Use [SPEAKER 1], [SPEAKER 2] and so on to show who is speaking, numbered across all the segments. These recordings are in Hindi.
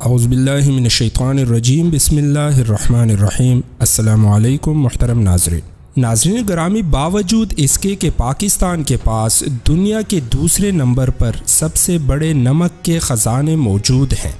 [SPEAKER 1] औज़ुबिल्लाहि मिनश्शैतानिर्रजीम बिस्मिल्लाहिर्रहमानिर्रहीम। अस्सलामु अलैकुम मुहतरम नाज़रीन गिरामी, बावजूद इसके कि पाकिस्तान के पास दुनिया के दूसरे नंबर पर सबसे बड़े नमक के ख़जाने मौजूद हैं,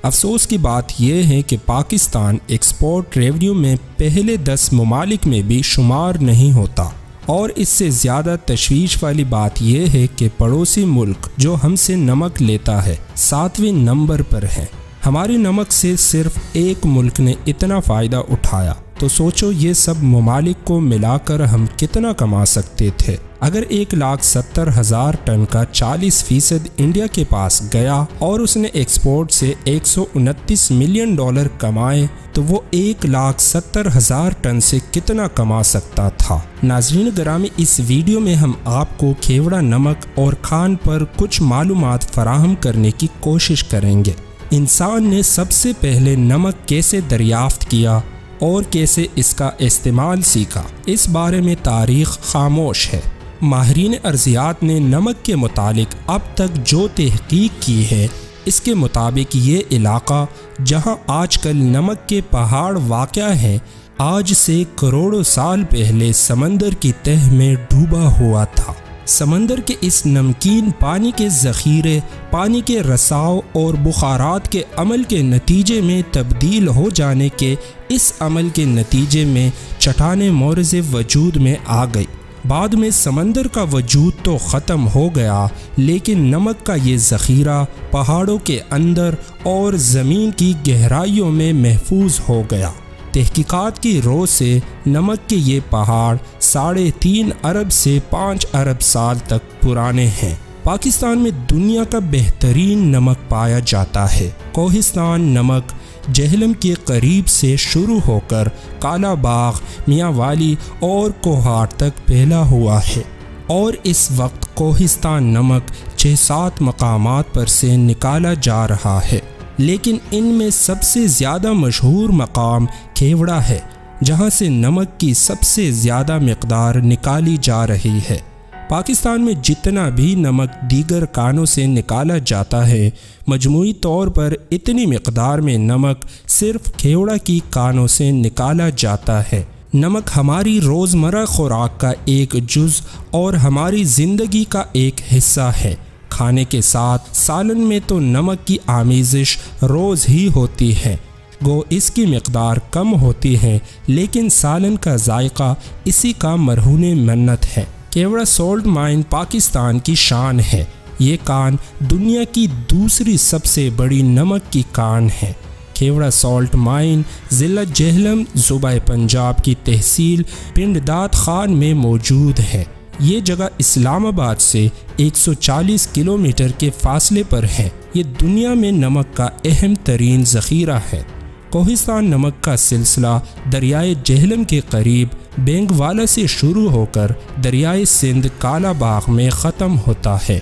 [SPEAKER 1] अफसोस की बात यह है कि पाकिस्तान एक्सपोर्ट रेवेन्यू में पहले 10 ममालिक में भी शुमार नहीं होता। और इससे ज़्यादा तशवीश वाली बात यह है कि पड़ोसी मुल्क जो हमसे नमक लेता है 7वें नंबर पर है। हमारे नमक से सिर्फ एक मुल्क ने इतना फ़ायदा उठाया, तो सोचो ये सब ममालिक को मिलाकर हम कितना कमा सकते थे। अगर 1,70,000 टन का 40% इंडिया के पास गया और उसने एक्सपोर्ट से $129 मिलियन कमाए, तो वो 1,70,000 टन से कितना कमा सकता था। नाज़रीन गिरामी, इस वीडियो में हम आपको खेवड़ा नमक और खान पर कुछ मालूमात फराहम करने की कोशिश करेंगे। इंसान ने सबसे पहले नमक कैसे दरियाफ्त किया और कैसे इसका इस्तेमाल सीखा, इस बारे में तारीख़ खामोश है। माहिरीन अर्ज़ियात ने नमक के मुतालिक अब तक जो तहकीक की है, इसके मुताबिक ये इलाक़ा जहाँ आजकल नमक के पहाड़ वाक़या हैं, आज से करोड़ों साल पहले समंदर की तह में डूबा हुआ था। समंदर के इस नमकीन पानी के ज़ख़ीरे पानी के रसाव और बुखारात के अमल के नतीजे में तब्दील हो जाने के इस अमल के नतीजे में चट्टानें मोरज़े वजूद में आ गई। बाद में समंदर का वजूद तो ख़त्म हो गया, लेकिन नमक का ये ज़ख़ीरा पहाड़ों के अंदर और ज़मीन की गहराइयों में महफूज हो गया। तहकीकात की रो से नमक के ये पहाड़ 3.5 अरब से 5 अरब साल तक पुराने हैं। पाकिस्तान में दुनिया का बेहतरीन नमक पाया जाता है। कोहिस्तान नमक जेहलम के करीब से शुरू होकर काला बाग, मियाँ वाली और कोहाट तक फैला हुआ है और इस वक्त कोहिस्तान नमक 6-7 मकामात पर से निकाला जा रहा है, लेकिन इनमें सबसे ज़्यादा मशहूर मकाम खेवड़ा है, जहां से नमक की सबसे ज़्यादा मिक़दार निकाली जा रही है। पाकिस्तान में जितना भी नमक दीगर कानों से निकाला जाता है, मजमूई तौर पर इतनी मिक़दार में नमक सिर्फ खेवड़ा की कानों से निकाला जाता है। नमक हमारी रोज़मर्रा खुराक का एक जुज़ और हमारी ज़िंदगी का एक हिस्सा है। खाने के साथ सालन में तो नमक की आमेज़िश रोज़ ही होती है। गो इसकी मिक़दार कम होती है, लेकिन सालन का जायका इसी का मरहूने मन्नत है। खेवड़ा सोल्ट माइन पाकिस्तान की शान है। ये कान दुनिया की दूसरी सबसे बड़ी नमक की कान है। खेवड़ा सॉल्ट माइन ज़िला जेहलम, सूबा पंजाब की तहसील पिंड दाद खान में मौजूद है। ये जगह इस्लामाबाद से 140 किलोमीटर के फासले पर है। ये दुनिया में नमक का अहम तरीन ज़ख़ीरा है। कोहिस्तान नमक का सिलसिला दरियाए जेहलम के करीब बेंगवाला से शुरू होकर दरियाए सिंध काला बाग में ख़त्म होता है।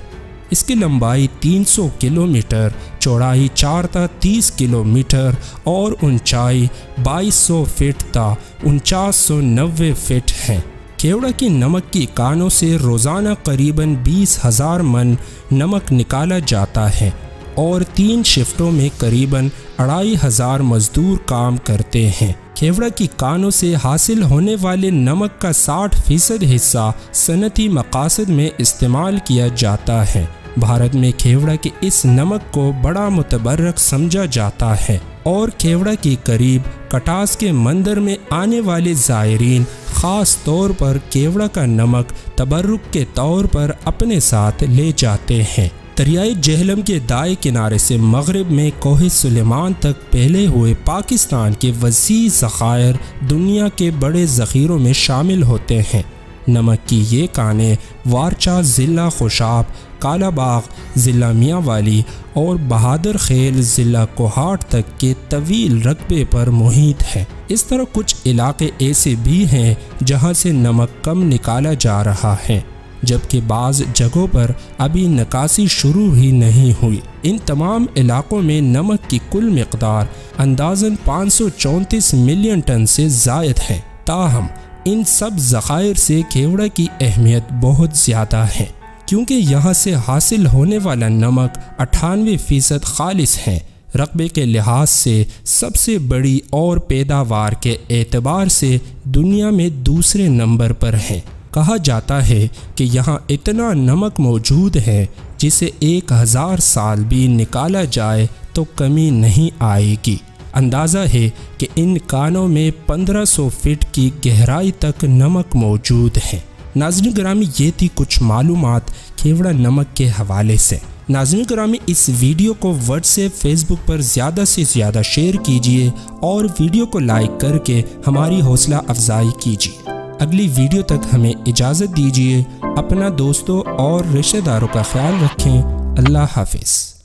[SPEAKER 1] इसकी लंबाई 300 किलोमीटर, चौड़ाई 4 ता 30 किलोमीटर और ऊंचाई 2200 फीट ता 4990 फीट है। खेवड़ा की नमक की कानों से रोज़ाना करीबन 20,000 मन नमक निकाला जाता है और 3 शिफ्टों में करीबन 2,500 मजदूर काम करते हैं। खेवड़ा की कानों से हासिल होने वाले नमक का 60% हिस्सा सनती मकासद में इस्तेमाल किया जाता है। भारत में खेवड़ा के इस नमक को बड़ा मुतबर्रक समझा जाता है और खेवड़ा के करीब कटास के मंदिर में आने वाले ज़ायरीन ख़ास तौर पर खेवड़ा का नमक तबर्रुक के तौर पर अपने साथ ले जाते हैं। दरियाए जेहलम के दाएं किनारे से मगरिब में कोहे सुलेमान तक फैले हुए पाकिस्तान के वसी ज़ख़ायर दुनिया के बड़े ज़ख़ीरों में शामिल होते हैं। नमक की ये कानें वारचा ज़िला खुशाब, काला बाग ज़िला मियाँ वाली और बहादुर खेल ज़िला कोहाट तक के तवील रकबे पर मुहित है। इस तरह कुछ इलाके ऐसे भी हैं जहाँ से नमक कम निकाला जा रहा है, जबकि बाज़ जगहों पर अभी निकासी शुरू ही नहीं हुई। इन तमाम इलाकों में नमक की कुल मिक़दार अंदाज़न 534 मिलियन टन से ज़ायद है। ताहम इन सब ज़ख़ायर से खेवड़ा की अहमियत बहुत ज़्यादा है, क्योंकि यहाँ से हासिल होने वाला नमक 98% खालिस है, रकबे के लिहाज से सबसे बड़ी और पैदावार के एतबार से दुनिया में दूसरे नंबर पर हैं। कहा जाता है कि यहाँ इतना नमक मौजूद है जिसे 1000 साल भी निकाला जाए तो कमी नहीं आएगी। अंदाज़ा है कि इन कानों में 1500 फीट की गहराई तक नमक मौजूद है। नाज़रीन गिरामी, ये थी कुछ मालूमात केवड़ा नमक के हवाले से। नाज़रीन गिरामी, इस वीडियो को व्हाट्सएप फेसबुक पर ज़्यादा से ज़्यादा शेयर कीजिए और वीडियो को लाइक करके हमारी हौसला अफजाई कीजिए। अगली वीडियो तक हमें इजाज़त दीजिए। अपना दोस्तों और रिश्तेदारों का ख्याल रखें। अल्लाह हाफिज़।